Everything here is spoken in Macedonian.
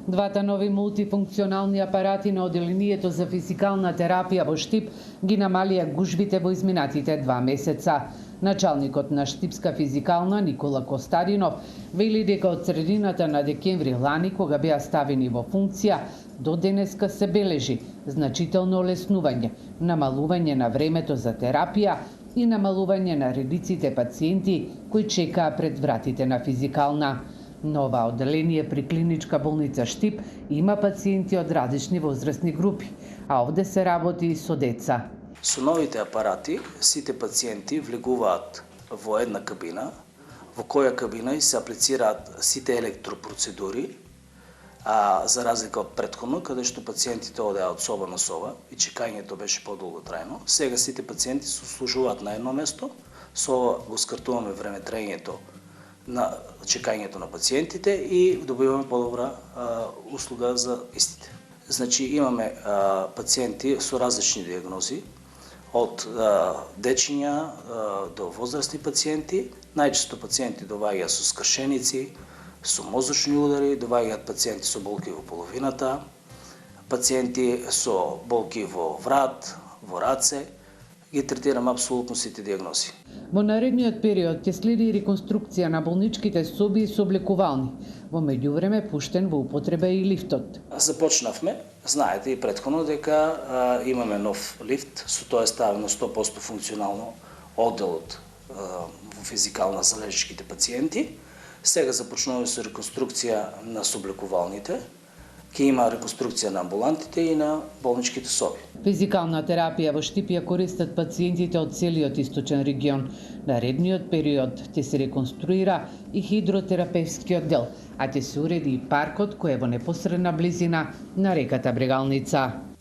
Двата нови мултифункционални апарати на одделението за физикална терапија во Штип ги намалија гужбите во изминатите 2 месеца. Началникот на Штипска физикална Никола Костадинов вели дека од средината на декември лани, кога беа ставени во функција, до денеска се бележи значително олеснување, намалување на времето за терапија и намалување на редиците пациенти кои чекаа пред вратите на физикална. Нова одделение при клиничка болница Штип има пациенти од различни возрастни групи, а овде се работи и со деца. Со новите апарати сите пациенти влегуваат во една кабина, во која кабина се аплицираат сите електропроцедури, а за разлика од претходно, каде што пациентите одеа од соба на соба и чекањето беше подолготрајно. Сега сите пациенти се услужуваат на едно место, со ова го скратуваме времетраењето на чекањето на пациентите и добиваме подобра услуга за истите. Значи имаме пациенти со различни диагнози, од дечиња до возрастни пациенти. Најчесто пациенти доаѓаат со скршеници, со мозочни удари, доаѓаат пациенти со болки во половината, пациенти со болки во врат, во раце. Ги третираме апсолутно сите диагнози. Во наредниот период ќе следи реконструкција на болничките соби и сооблекувални. Во меѓувреме пуштен во употреба и лифтот. Започнавме, знаете и претходно, дека имаме нов лифт, со тоа е ставено 100% функционално одделот во физикална за лежачките пациенти. Сега започнуваме со реконструкција на сооблекувалните. Ке има реконструкција на амбулантите и на болничките соби. Физикална терапија во Штип ја користат пациентите од целиот источен регион. Наредниот период ќе се реконструира и хидротерапевскиот дел, а ќе се уреди и паркот кој е во непосредна близина на реката Брегалница.